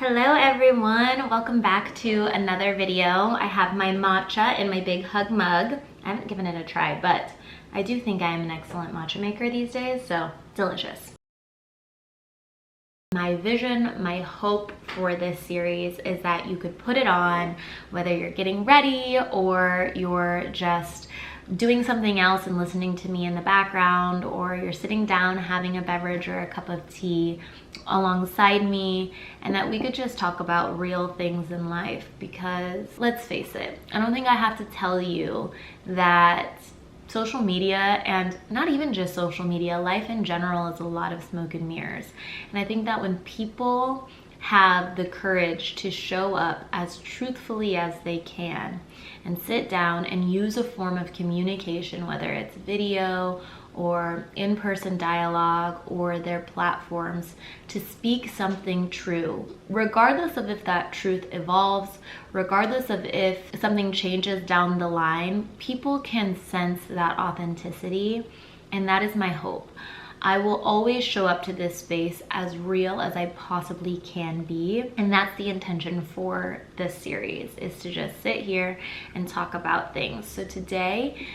Hello everyone, welcome back to another video. I have my matcha in my big hug mug. I haven't given it a try, but I do think I am an excellent matcha maker these days, so delicious. My vision, my hope for this series is that you could put it on whether you're getting ready or you're just doing something else and listening to me in the background, or you're sitting down having a beverage or a cup of tea alongside me, and that we could just talk about real things in life. Because let's face it, I don't think I have to tell you that social media, and not even just social media, life in general is a lot of smoke and mirrors. And I think that when people have the courage to show up as truthfully as they can and sit down and use a form of communication, whether it's video or in-person dialogue or their platforms, to speak something true, regardless of if that truth evolves, regardless of if something changes down the line, people can sense that authenticity, and that is my hope. I will always show up to this space as real as I possibly can be. And that's the intention for this series, is to just sit here and talk about things. So today,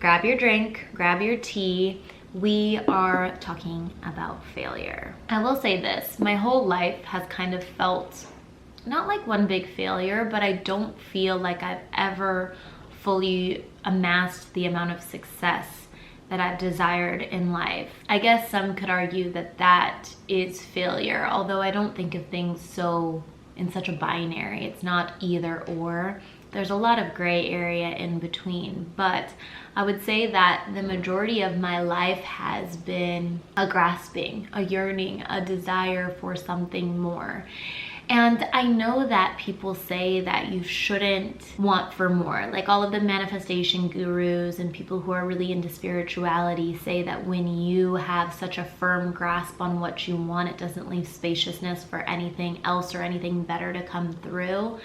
grab your drink, grab your tea. We are talking about failure. I will say this, my whole life has kind of felt not like one big failure, but I don't feel like I've ever fully amassed the amount of success that I've desired in life. I guess some could argue that that is failure, although I don't think of things in such a binary. It's not either or. There's a lot of gray area in between, but I would say that the majority of my life has been a grasping, a yearning, a desire for something more. And I know that people say that you shouldn't want for more. Like all of the manifestation gurus and people who are really into spirituality say that when you have such a firm grasp on what you want, it doesn't leave spaciousness for anything else or anything better to come through.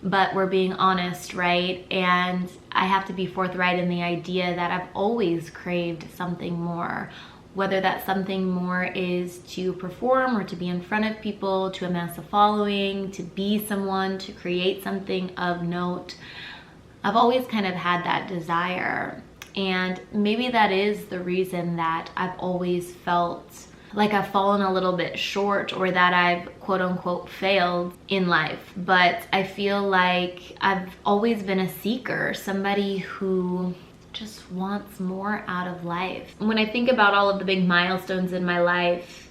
But we're being honest, right? And I have to be forthright in the idea that I've always craved something more. Whether that something more is to perform or to be in front of people, to amass a following, to be someone, to create something of note. I've always kind of had that desire. And maybe that is the reason that I've always felt like I've fallen a little bit short, or that I've quote unquote failed in life. But I feel like I've always been a seeker, somebody who just wants more out of life. When I think about all of the big milestones in my life,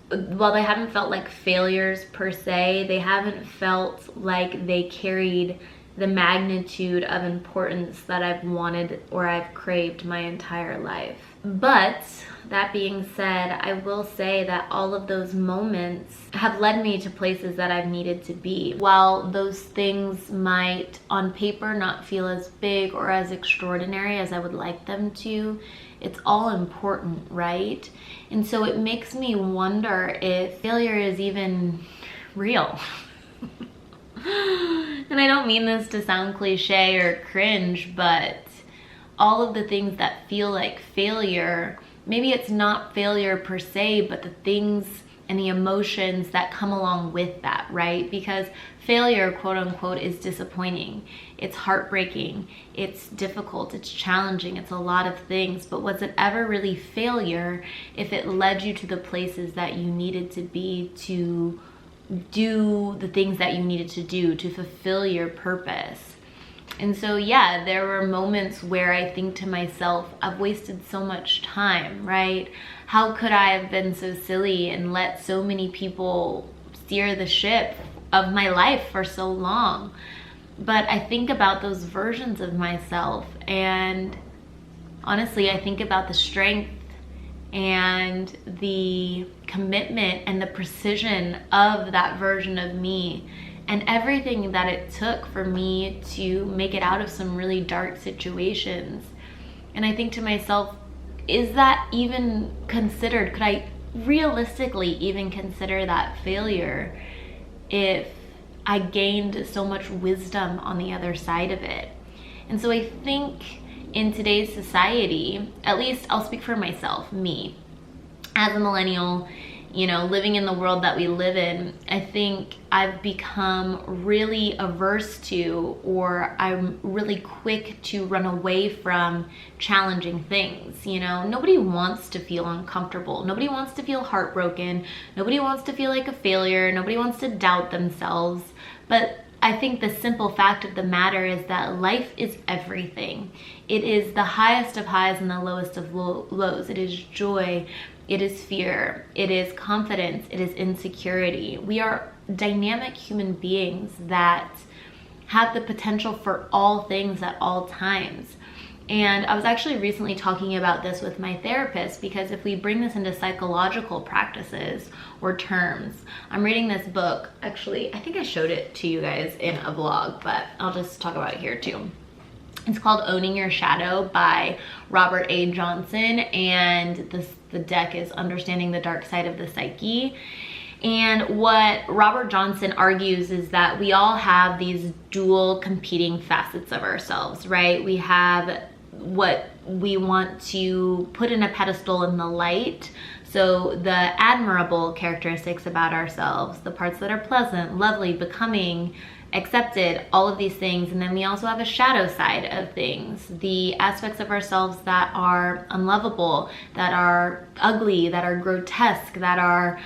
while they haven't felt like failures per se, they haven't felt like they carried the magnitude of importance that I've wanted or I've craved my entire life. But that being said, I will say that all of those moments have led me to places that I've needed to be. While those things might on paper not feel as big or as extraordinary as I would like them to, it's all important, right? And so it makes me wonder if failure is even real. And I don't mean this to sound cliche or cringe, but all of the things that feel like failure, maybe it's not failure per se, but the things and the emotions that come along with that, right? Because failure, quote unquote, is disappointing. It's heartbreaking. It's difficult. It's challenging. It's a lot of things. But was it ever really failure if it led you to the places that you needed to be to do the things that you needed to do to fulfill your purpose? And so, yeah, there were moments where I think to myself, I've wasted so much time, right? How could I have been so silly and let so many people steer the ship of my life for so long? But I think about those versions of myself, and honestly, I think about the strength and the commitment and the precision of that version of me, and everything that it took for me to make it out of some really dark situations. And I think to myself, is that even considered? Could I realistically even consider that failure if I gained so much wisdom on the other side of it? And so I think in today's society, at least I'll speak for myself, me, as a millennial you know, living in the world that we live in, I think I've become really averse to, or I'm really quick to run away from challenging things. You know, nobody wants to feel uncomfortable. Nobody wants to feel heartbroken. Nobody wants to feel like a failure. Nobody wants to doubt themselves. But I think the simple fact of the matter is that life is everything. It is the highest of highs and the lowest of lows. It is joy. It is fear. It is confidence. It is insecurity. We are dynamic human beings that have the potential for all things at all times. And I was actually recently talking about this with my therapist, because if we bring this into psychological practices or terms, I'm reading this book. Actually, I think I showed it to you guys in a vlog, but I'll just talk about it here too. It's called Owning Your Shadow by Robert A. Johnson, and the deck is Understanding the Dark Side of the Psyche. And what Robert Johnson argues is that we all have these dual competing facets of ourselves, right? We have what we want to put in a pedestal in the light. So the admirable characteristics about ourselves, the parts that are pleasant, lovely, becoming, accepted, all of these things. And then we also have a shadow side of things, the aspects of ourselves that are unlovable, that are ugly, that are grotesque, that are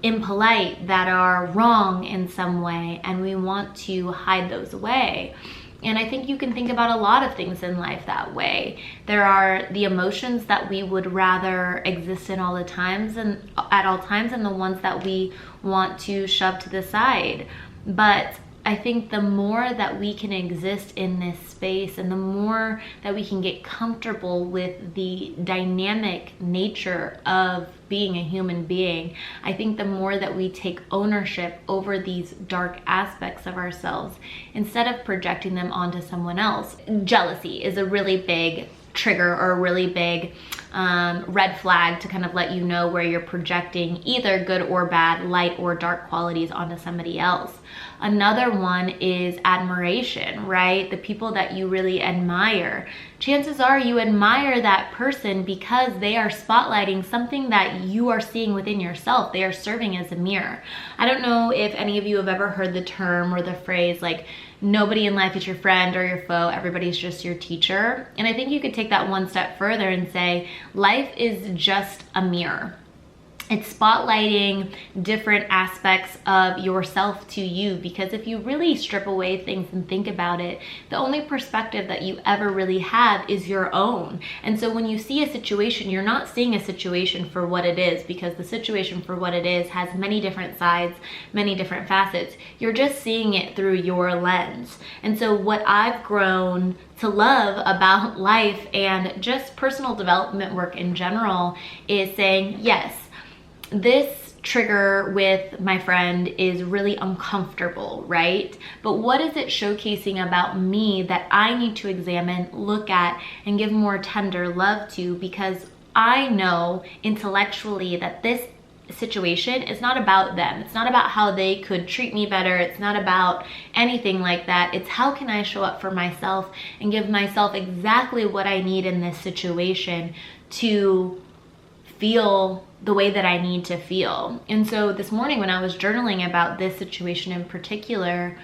impolite, that are wrong in some way, and we want to hide those away. And I think you can think about a lot of things in life that way. There are the emotions that we would rather exist in all the times and at all times, and the ones that we want to shove to the side. But I think the more that we can exist in this space, and the more that we can get comfortable with the dynamic nature of being a human being, I think the more that we take ownership over these dark aspects of ourselves instead of projecting them onto someone else. Jealousy is a really big trigger, or a really big red flag to kind of let you know where you're projecting either good or bad, light or dark qualities onto somebody else. Another one is admiration, right? The people that you really admire. Chances are you admire that person because they are spotlighting something that you are seeing within yourself. They are serving as a mirror. I don't know if any of you have ever heard the term or the phrase like, nobody in life is your friend or your foe, everybody's just your teacher. And I think you could take that one step further and say, life is just a mirror. It's spotlighting different aspects of yourself to you, because if you really strip away things and think about it, the only perspective that you ever really have is your own. And so when you see a situation, you're not seeing a situation for what it is, because the situation for what it is has many different sides, many different facets. You're just seeing it through your lens. And so what I've grown to love about life and just personal development work in general is saying, yes, this trigger with my friend is really uncomfortable, right? But what is it showcasing about me that I need to examine, look at, and give more tender love to? Because I know intellectually that this situation is not about them. It's not about how they could treat me better. It's not about anything like that. It's how can I show up for myself and give myself exactly what I need in this situation to feel the way that I need to feel. And so this morning when I was journaling about this situation in particular,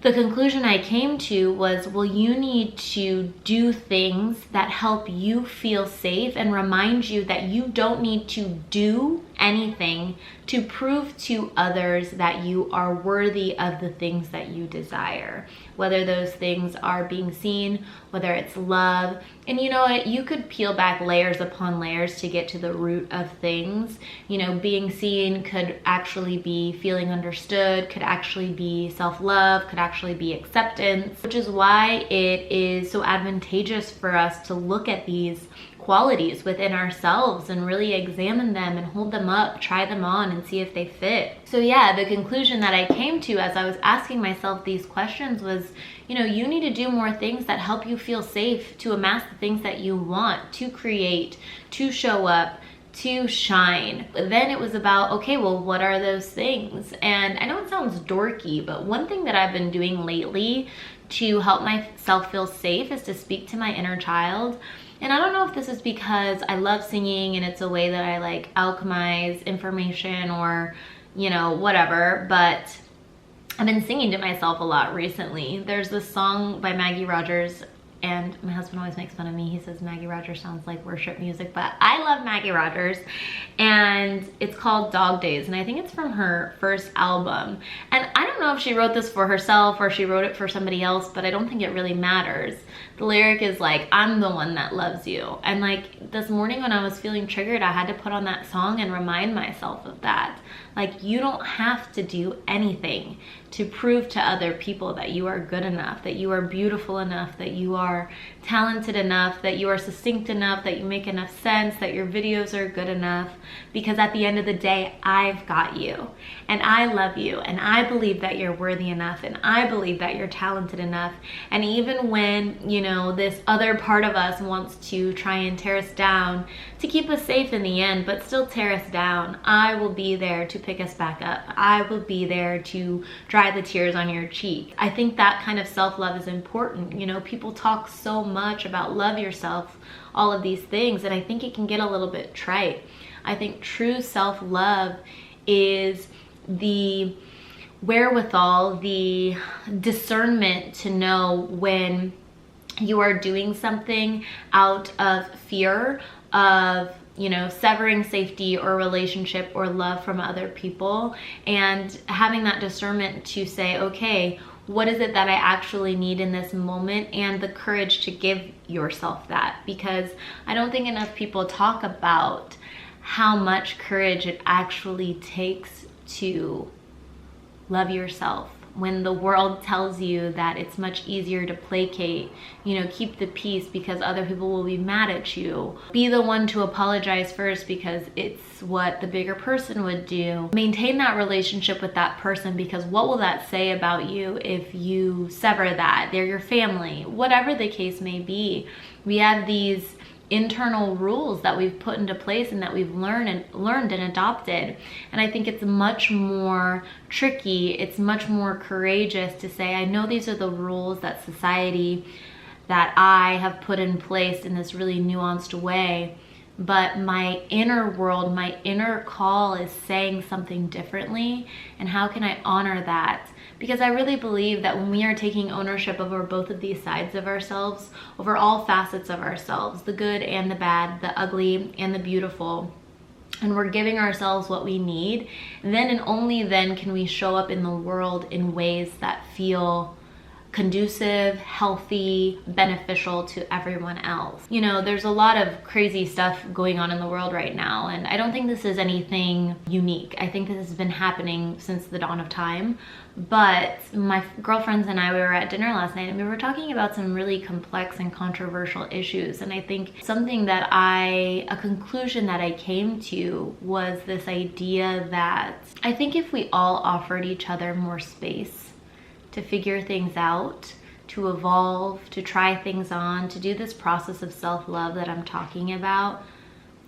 the conclusion I came to was, well, you need to do things that help you feel safe and remind you that you don't need to do anything to prove to others that you are worthy of the things that you desire. Whether those things are being seen, whether it's love. And you know what? You could peel back layers upon layers to get to the root of things. You know, being seen could actually be feeling understood, could actually be self-love, could actually be acceptance, which is why it is so advantageous for us to look at these qualities within ourselves and really examine them and hold them up, try them on and see if they fit. So yeah, the conclusion that I came to as I was asking myself these questions was, you know, you need to do more things that help you feel safe to amass the things that you want, to create, to show up, to shine. But then it was about, okay, well, what are those things? And I know it sounds dorky, but one thing that I've been doing lately to help myself feel safe is to speak to my inner child. And I don't know if this is because I love singing and it's a way that I like alchemize information or, you know, whatever, but I've been singing to myself a lot recently. There's this song by Maggie Rogers, and my husband always makes fun of me. He says Maggie Rogers sounds like worship music, but I love Maggie Rogers, and it's called Dog Days, and I think it's from her first album. And I don't know if she wrote this for herself or she wrote it for somebody else, but I don't think it really matters. The lyric is like, I'm the one that loves you. And like this morning when I was feeling triggered, I had to put on that song and remind myself of that. Like, you don't have to do anything to prove to other people that you are good enough, that you are beautiful enough, that you are talented enough, that you are succinct enough, that you make enough sense, that your videos are good enough. Because at the end of the day, I've got you, and I love you, and I believe that you're worthy enough, and I believe that you're talented enough. And even when, you know, this other part of us wants to try and tear us down to keep us safe in the end, but still tear us down, I will be there to pick us back up. I will be there to dry the tears on your cheek. I think that kind of self-love is important. You know, people talk so much about love yourself, all of these things, and I think it can get a little bit trite. I think true self-love is the wherewithal, the discernment to know when you are doing something out of fear of, you know, severing safety or relationship or love from other people, and having that discernment to say, okay, what is it that I actually need in this moment, and the courage to give yourself that. Because I don't think enough people talk about how much courage it actually takes to love yourself. When the world tells you that it's much easier to placate, you know, keep the peace because other people will be mad at you. Be the one to apologize first because it's what the bigger person would do. Maintain that relationship with that person, because what will that say about you if you sever that? They're your family. Whatever the case may be, we have these internal rules that we've put into place and that we've learned and adopted. And I think it's much more tricky, it's much more courageous to say, I know these are the rules that society, that I have put in place in this really nuanced way, but my inner world, my inner call is saying something differently, and how can I honor that? Because I really believe that when we are taking ownership over both of these sides of ourselves, over all facets of ourselves, the good and the bad, the ugly and the beautiful, and we're giving ourselves what we need, then and only then can we show up in the world in ways that feel conducive, healthy, beneficial to everyone else. You know, there's a lot of crazy stuff going on in the world right now, and I don't think this is anything unique. I think this has been happening since the dawn of time. But my girlfriends and I, we were at dinner last night and we were talking about some really complex and controversial issues. And I think a conclusion that I came to was this idea that I think if we all offered each other more space to figure things out, to evolve, to try things on, to do this process of self-love that I'm talking about,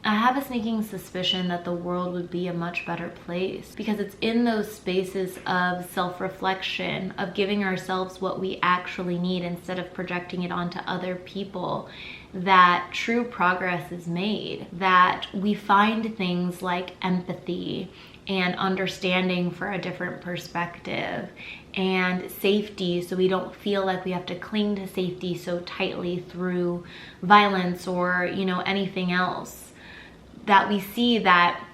I have a sneaking suspicion that the world would be a much better place, because it's in those spaces of self-reflection, of giving ourselves what we actually need instead of projecting it onto other people, that true progress is made, that we find things like empathy and understanding for a different perspective and safety, so we don't feel like we have to cling to safety so tightly through violence or, you know, anything else. That we see that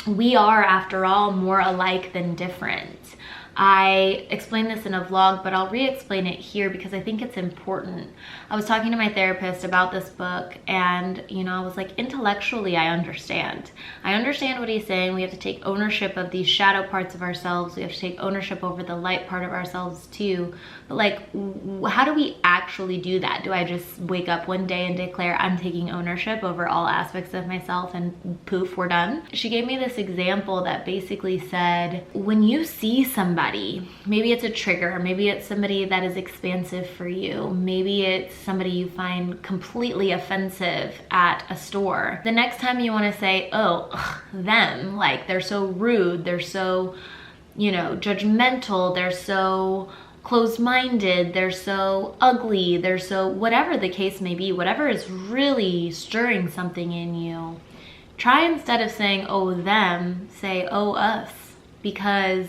we are, after all, more alike than different. I explained this in a vlog, but I'll re-explain it here because I think it's important. I was talking to my therapist about this book, and you know, I was like, intellectually I understand. I understand what he's saying. We have to take ownership of these shadow parts of ourselves. We have to take ownership over the light part of ourselves too. But like, how do we actually do that? Do I just wake up one day and declare I'm taking ownership over all aspects of myself and poof, we're done? She gave me this example that basically said, when you see somebody, maybe it's a trigger, maybe it's somebody that is expansive for you, maybe it's somebody you find completely offensive at a store, the next time you want to say, oh, ugh, them, like they're so rude, they're so, you know, judgmental, they're so closed-minded, they're so ugly, they're so whatever the case may be, whatever is really stirring something in you, try instead of saying, oh, them, say, oh, us, because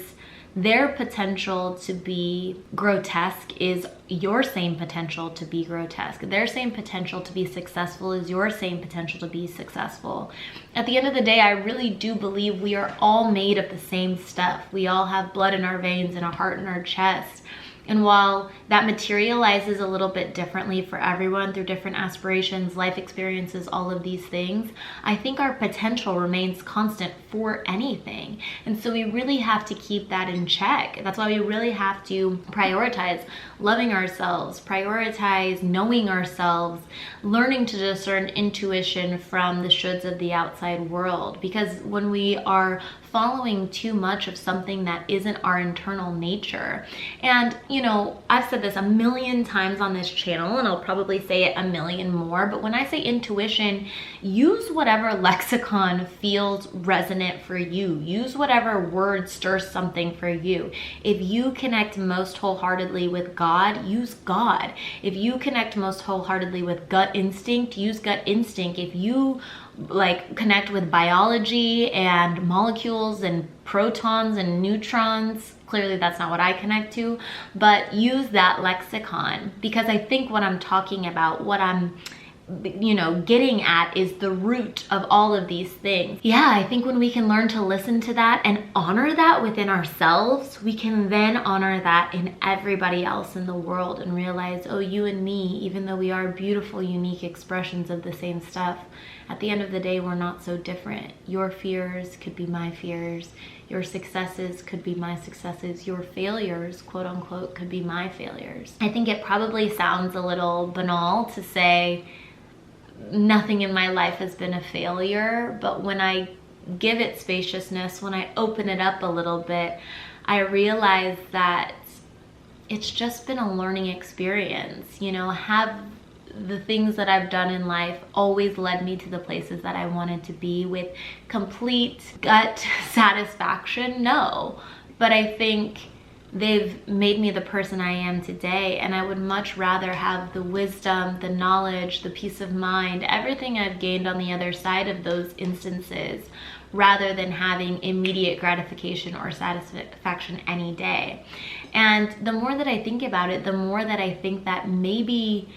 their potential to be grotesque is your same potential to be grotesque. Their same potential to be successful is your same potential to be successful. At the end of the day, I really do believe we are all made of the same stuff. We all have blood in our veins and a heart in our chest. And while that materializes a little bit differently for everyone through different aspirations, life experiences, all of these things, I think our potential remains constant for anything. And so we really have to keep that in check. That's why we really have to prioritize loving ourselves, prioritize knowing ourselves, learning to discern intuition from the shoulds of the outside world. Because when we are following too much of something that isn't our internal nature. And, you know, I've said this a million times on this channel, and I'll probably say it a million more, but when I say intuition, use whatever lexicon feels resonant for you. Use whatever word stirs something for you. If you connect most wholeheartedly with God, use God. If you connect most wholeheartedly with gut instinct, use gut instinct. If you connect with biology and molecules and protons and neutrons, clearly that's not what I connect to, but use that lexicon, because I think what I'm talking about, what I'm getting at, is the root of all of these things. Yeah, I think when we can learn to listen to that and honor that within ourselves, we can then honor that in everybody else in the world and realize, oh, you and me, even though we are beautiful, unique expressions of the same stuff, at the end of the day, we're not so different. Your fears could be my fears. Your successes could be my successes. Your failures, quote unquote, could be my failures. I think it probably sounds a little banal to say nothing in my life has been a failure, but when I give it spaciousness, when I open it up a little bit, I realize that it's just been a learning experience. Have the things that I've done in life always led me to the places that I wanted to be with complete gut satisfaction? No, but I think they've made me the person I am today, and I would much rather have the wisdom, the knowledge, the peace of mind, everything I've gained on the other side of those instances, rather than having immediate gratification or satisfaction any day. And the more that I think about it, the more that I think that maybe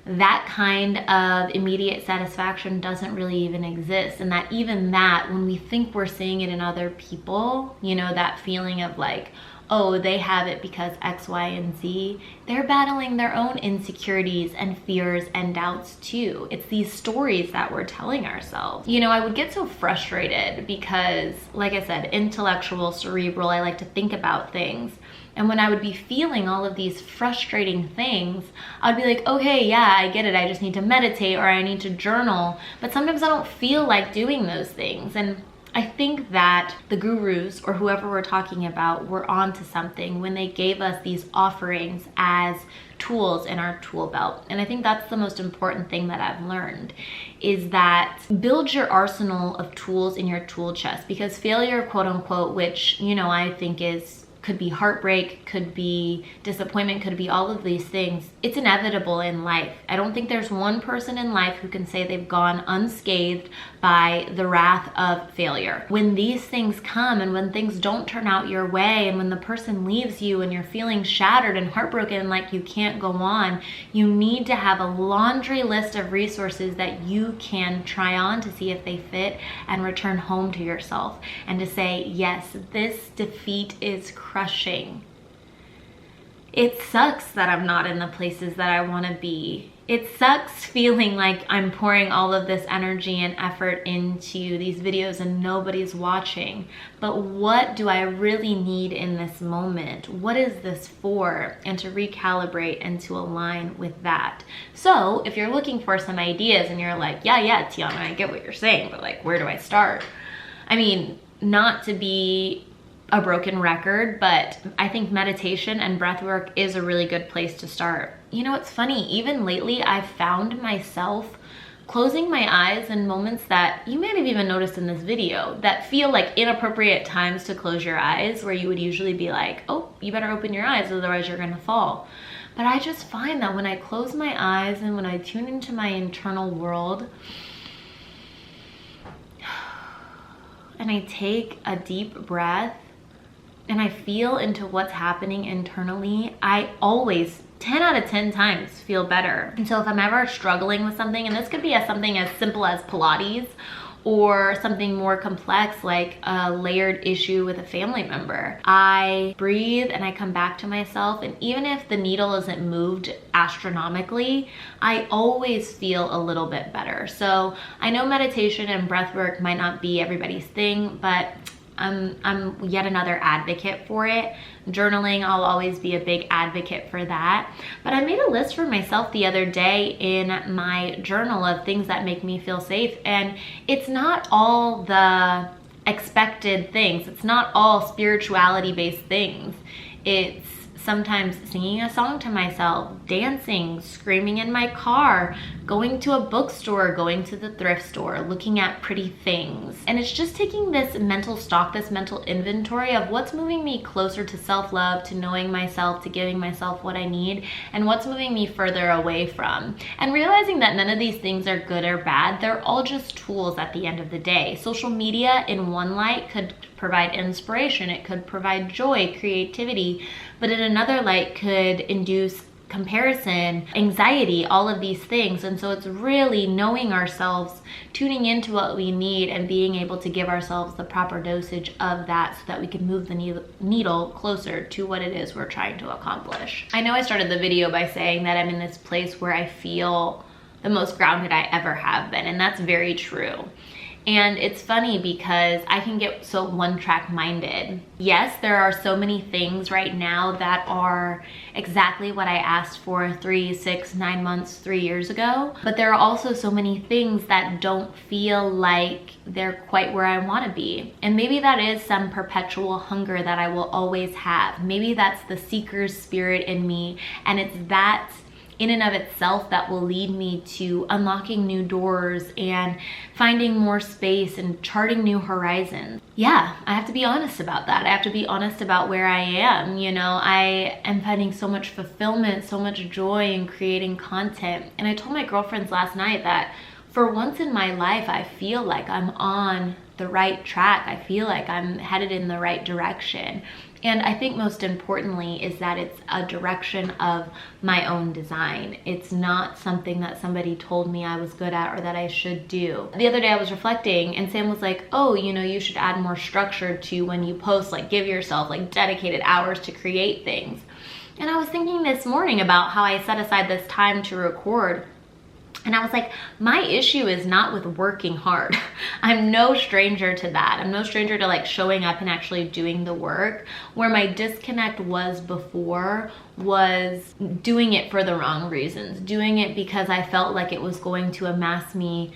that kind of immediate satisfaction doesn't really even exist. And that even that, when we think we're seeing it in other people, that feeling of like, oh, they have it because X, Y, and Z, they're battling their own insecurities and fears and doubts too. It's these stories that we're telling ourselves. I would get so frustrated because, like I said, intellectual, cerebral, I like to think about things. And when I would be feeling all of these frustrating things, I'd be like, okay, yeah, I get it. I just need to meditate or I need to journal. But sometimes I don't feel like doing those things. And I think that the gurus or whoever we're talking about were onto something when they gave us these offerings as tools in our tool belt. And I think that's the most important thing that I've learned, is that build your arsenal of tools in your tool chest, because failure, quote unquote, which, I think could be heartbreak, could be disappointment, could be all of these things. It's inevitable in life. I don't think there's one person in life who can say they've gone unscathed by the wrath of failure. When these things come and when things don't turn out your way and when the person leaves you and you're feeling shattered and heartbroken and like you can't go on, you need to have a laundry list of resources that you can try on to see if they fit and return home to yourself and to say, yes, this defeat is crushing. It sucks that I'm not in the places that I want to be. It sucks feeling like I'm pouring all of this energy and effort into these videos and nobody's watching. But what do I really need in this moment? What is this for? And to recalibrate and to align with that. So if you're looking for some ideas and you're like, yeah, Tiana, I get what you're saying, but like, where do I start? I mean, not to be a broken record, but I think meditation and breath work is a really good place to start. It's funny, even lately I've found myself closing my eyes in moments that you might have even noticed in this video that feel like inappropriate times to close your eyes, where you would usually be like, oh, you better open your eyes, otherwise you're gonna fall. But I just find that when I close my eyes and when I tune into my internal world and I take a deep breath and I feel into what's happening internally, I always 10 out of 10 times feel better. And so if I'm ever struggling with something, and this could be something as simple as Pilates, or something more complex like a layered issue with a family member, I breathe and I come back to myself, and even if the needle isn't moved astronomically, I always feel a little bit better. So I know meditation and breath work might not be everybody's thing, but I'm yet another advocate for it. Journaling, I'll always be a big advocate for that. But I made a list for myself the other day in my journal of things that make me feel safe. And it's not all the expected things. It's not all spirituality-based things. It's sometimes singing a song to myself, dancing, screaming in my car, going to a bookstore, going to the thrift store, looking at pretty things. And it's just taking this mental stock, this mental inventory of what's moving me closer to self-love, to knowing myself, to giving myself what I need, and what's moving me further away from. And realizing that none of these things are good or bad, they're all just tools at the end of the day. Social media in one light could provide inspiration, it could provide joy, creativity, but in another light could induce comparison, anxiety, all of these things. And so it's really knowing ourselves, tuning into what we need, and being able to give ourselves the proper dosage of that so that we can move the needle closer to what it is we're trying to accomplish. I know I started the video by saying that I'm in this place where I feel the most grounded I ever have been, and that's very true. And it's funny because I can get so one-track minded. Yes, there are so many things right now that are exactly what I asked for 3, 6, 9 months, 3 years ago. But there are also so many things that don't feel like they're quite where I want to be. And maybe that is some perpetual hunger that I will always have. Maybe that's the seeker's spirit in me, and it's that in and of itself that will lead me to unlocking new doors and finding more space and charting new horizons. Yeah, I have to be honest about that. I have to be honest about where I am. You know, I am finding so much fulfillment, so much joy in creating content. And I told my girlfriends last night that for once in my life, I feel like I'm on the right track. I feel like I'm headed in the right direction. And I think most importantly is that it's a direction of my own design. It's not something that somebody told me I was good at or that I should do. The other day I was reflecting and Sam was like, oh, you know, you should add more structure to when you post, like give yourself like dedicated hours to create things. And I was thinking this morning about how I set aside this time to record. And I was like, my issue is not with working hard. I'm no stranger to that. I'm no stranger to like showing up and actually doing the work. Where my disconnect was before was doing it for the wrong reasons. Doing it because I felt like it was going to amass me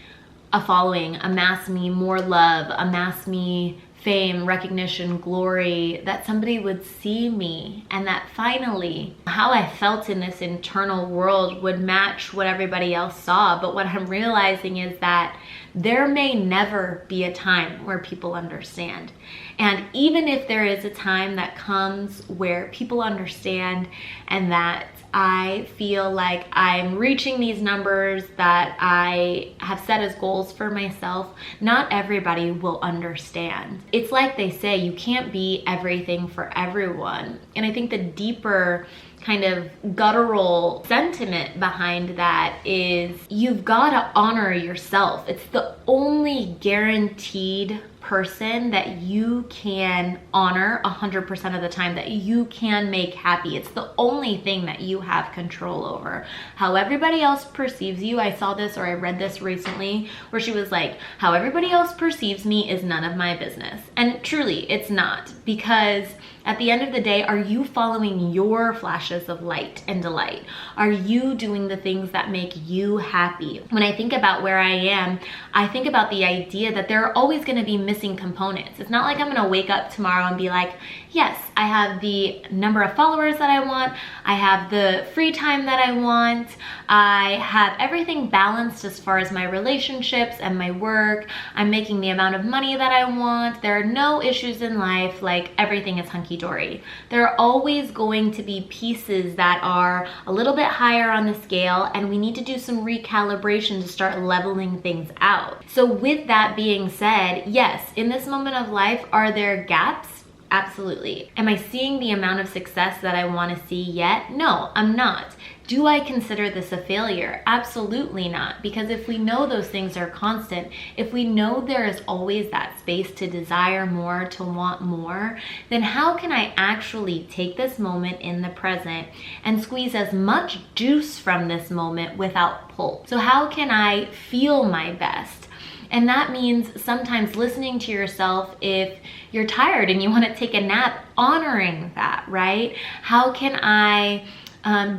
a following, amass me more love, amass me fame, recognition, glory, that somebody would see me, and that finally how I felt in this internal world would match what everybody else saw. But what I'm realizing is that there may never be a time where people understand. And even if there is a time that comes where people understand and that I feel like I'm reaching these numbers that I have set as goals for myself, not everybody will understand. It's like they say, you can't be everything for everyone. And I think the deeper kind of guttural sentiment behind that is you've got to honor yourself. It's the only guaranteed person that you can honor 100% of the time, that you can make happy. It's the only thing that you have control over. How everybody else perceives you, I saw this or I read this recently where she was like, how everybody else perceives me is none of my business. And truly, it's not, because at the end of the day, are you following your flash flashes of light and delight? Are you doing the things that make you happy? When I think about where I am, I think about the idea that there are always going to be missing components. It's not like I'm going to wake up tomorrow and be like, yes, I have the number of followers that I want, I have the free time that I want, I have everything balanced as far as my relationships and my work, I'm making the amount of money that I want, there are no issues in life, like everything is hunky-dory. There are always going to be pieces that are a little bit higher on the scale, and we need to do some recalibration to start leveling things out. So with that being said, yes, in this moment of life, are there gaps? Absolutely. Am I seeing the amount of success that I want to see yet? No, I'm not. Do I consider this a failure? Absolutely not. Because if we know those things are constant, if we know there is always that space to desire more, to want more, then how can I actually take this moment in the present and squeeze as much juice from this moment without pulp? So how can I feel my best? And that means sometimes listening to yourself if you're tired and you want to take a nap, honoring that, right? How can I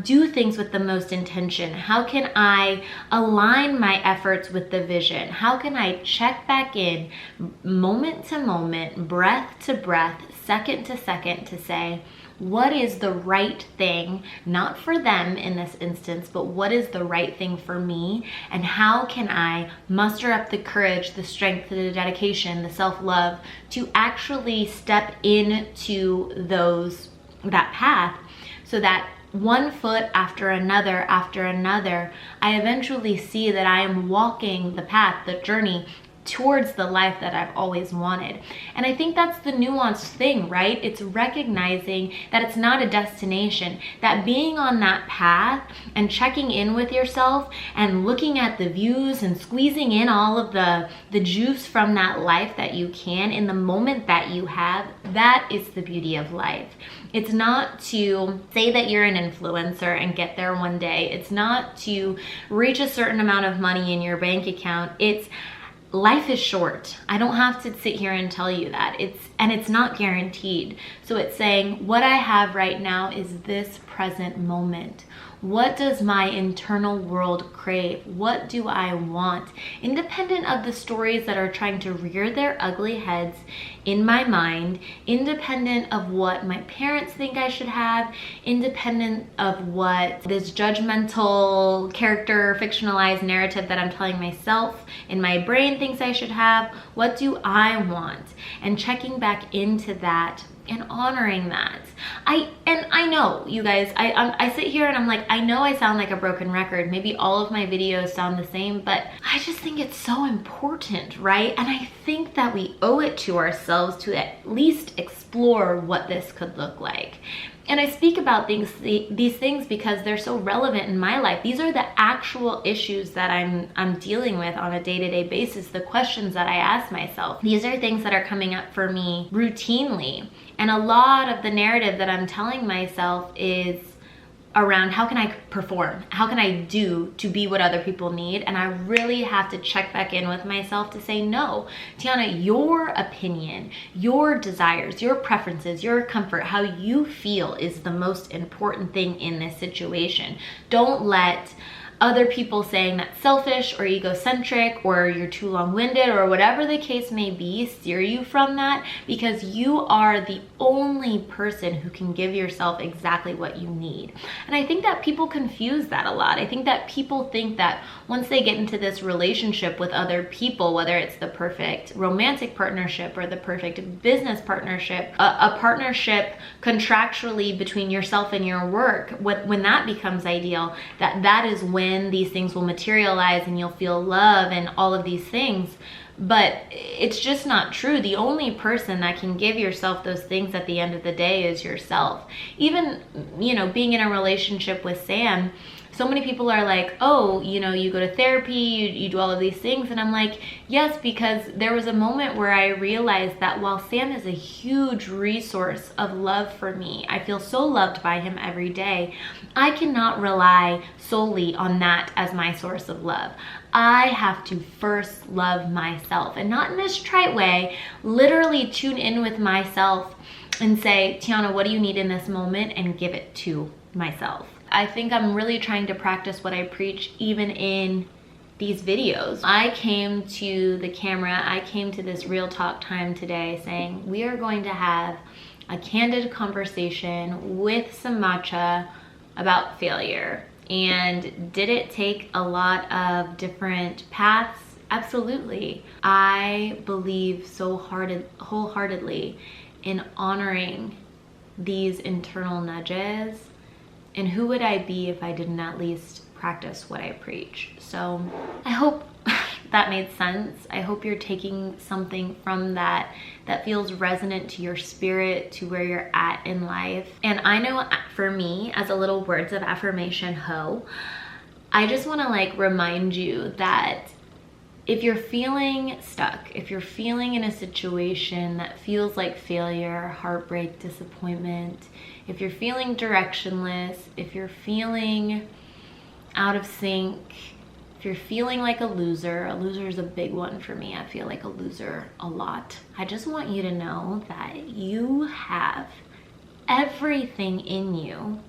do things with the most intention? How can I align my efforts with the vision? How can I check back in moment to moment, breath to breath, second to second to say, what is the right thing, not for them in this instance, but what is the right thing for me? And how can I muster up the courage, the strength, the dedication, the self-love to actually step into that path so that one foot after another, I eventually see that I am walking the path, the journey towards the life that I've always wanted. And I think that's the nuanced thing, right? It's recognizing that it's not a destination, that being on that path and checking in with yourself and looking at the views and squeezing in all of the juice from that life that you can in the moment that you have, that is the beauty of life. It's not to say that you're an influencer and get there one day. It's not to reach a certain amount of money in your bank account. It's life is short. I don't have to sit here and tell you that. It's not guaranteed. So it's saying what I have right now is this present moment. What does my internal world crave? What do I want? Independent of the stories that are trying to rear their ugly heads in my mind, independent of what my parents think I should have, independent of what this judgmental character, fictionalized narrative that I'm telling myself in my brain thinks I should have, what do I want? And checking back into that and honoring that. I know, you guys, I sit here and I'm like, I know I sound like a broken record. Maybe all of my videos sound the same, but I just think it's so important, right? And I think that we owe it to ourselves to at least explore what this could look like. And I speak about these things because they're so relevant in my life. These are the actual issues that I'm dealing with on a day-to-day basis, the questions that I ask myself. These are things that are coming up for me routinely. And a lot of the narrative that I'm telling myself is around how can I perform? How can I do to be what other people need? And I really have to check back in with myself to say, no, Tiana, your opinion, your desires, your preferences, your comfort, how you feel is the most important thing in this situation. Don't let other people saying that's selfish or egocentric or you're too long-winded or whatever the case may be steer you from that, because you are the only person who can give yourself exactly what you need. And I think that people confuse that a lot. I think that people think that once they get into this relationship with other people, whether it's the perfect romantic partnership or the perfect business partnership, a partnership contractually between yourself and your work, when that becomes ideal, that is when these things will materialize and you'll feel love and all of these things. But it's just not true. The only person that can give yourself those things at the end of the day is yourself. Even, being in a relationship with Sam, so many people are like, oh, you go to therapy, you do all of these things. And I'm like, yes, because there was a moment where I realized that while Sam is a huge resource of love for me, I feel so loved by him every day, I cannot rely solely on that as my source of love. I have to first love myself, and not in this trite way, literally tune in with myself and say, Tiana, what do you need in this moment? And give it to myself. I think I'm really trying to practice what I preach even in these videos. I came to the camera, I came to this real talk time today saying we are going to have a candid conversation with some matcha about failure. And did it take a lot of different paths? Absolutely. I believe so wholeheartedly in honoring these internal nudges. And who would I be if I didn't at least practice what I preach? So I hope that made sense. I hope you're taking something from that feels resonant to your spirit, to where you're at in life. And I know for me, as a little words of affirmation hoe, I just want to like remind you that if you're feeling stuck, if you're feeling in a situation that feels like failure, heartbreak, disappointment, if you're feeling directionless, if you're feeling out of sync, if you're feeling like a loser is a big one for me. I feel like a loser a lot. I just want you to know that you have everything in you,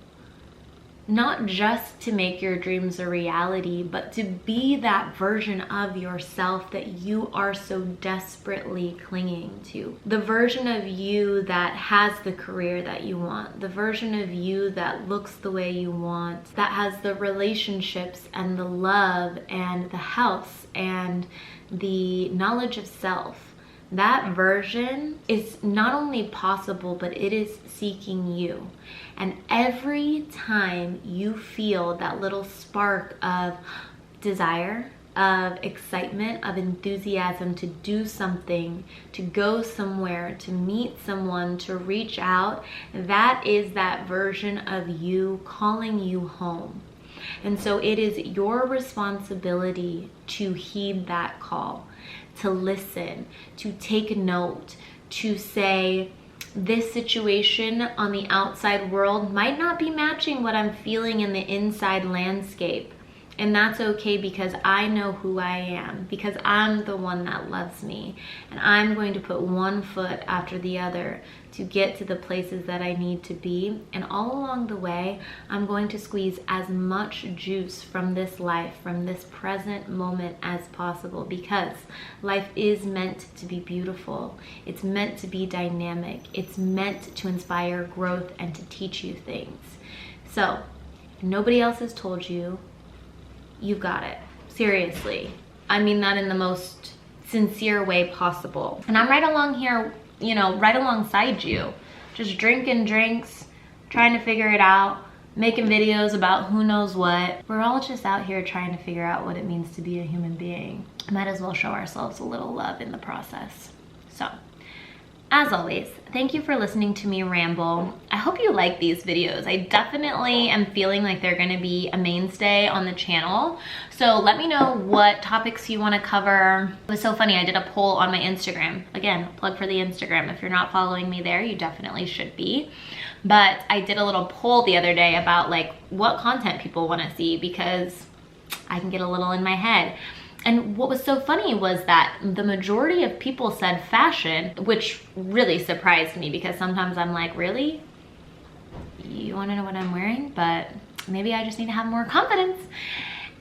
not just to make your dreams a reality, but to be that version of yourself that you are so desperately clinging to. The version of you that has the career that you want, the version of you that looks the way you want, that has the relationships and the love and the health and the knowledge of self. That version is not only possible, but it is seeking you. And every time you feel that little spark of desire, of excitement, of enthusiasm to do something, to go somewhere, to meet someone, to reach out, that is that version of you calling you home. And so it is your responsibility to heed that call, to listen, to take note, to say, this situation on the outside world might not be matching what I'm feeling in the inside landscape. And that's okay, because I know who I am, because I'm the one that loves me. And I'm going to put one foot after the other to get to the places that I need to be. And all along the way, I'm going to squeeze as much juice from this life, from this present moment as possible, because life is meant to be beautiful. It's meant to be dynamic. It's meant to inspire growth and to teach you things. So if nobody else has told you, you've got it. Seriously. I mean that in the most sincere way possible. And I'm right along here, you know, right alongside you. Just drinking drinks, trying to figure it out, making videos about who knows what. We're all just out here trying to figure out what it means to be a human being. Might as well show ourselves a little love in the process. So, as always, thank you for listening to me ramble. I hope you like these videos. I definitely am feeling like they're gonna be a mainstay on the channel. So let me know what topics you wanna cover. It was so funny, I did a poll on my Instagram. Again, plug for the Instagram. If you're not following me there, you definitely should be. But I did a little poll the other day about like what content people wanna see, because I can get a little in my head. And what was so funny was that the majority of people said fashion, which really surprised me, because sometimes I'm like, really? You wanna know what I'm wearing? But maybe I just need to have more confidence.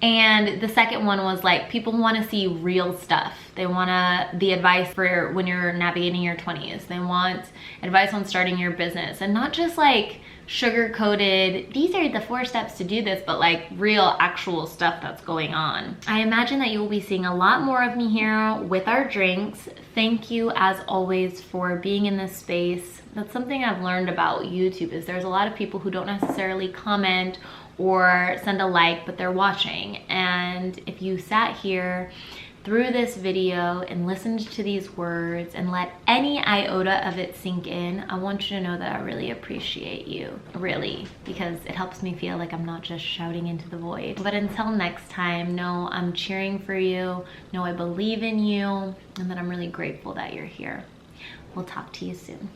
And the second one was like, people wanna see real stuff. They want the advice for when you're navigating your 20s. They want advice on starting your business, and not just like sugar-coated, these are the 4 steps to do this, but like real actual stuff that's going on. I imagine that you will be seeing a lot more of me here with our drinks. Thank you as always for being in this space. That's something I've learned about YouTube, is there's a lot of people who don't necessarily comment or send a like, but they're watching. And if you sat here through this video and listened to these words and let any iota of it sink in, I want you to know that I really appreciate you, really, because it helps me feel like I'm not just shouting into the void. But until next time, know I'm cheering for you, know I believe in you, and that I'm really grateful that you're here. We'll talk to you soon.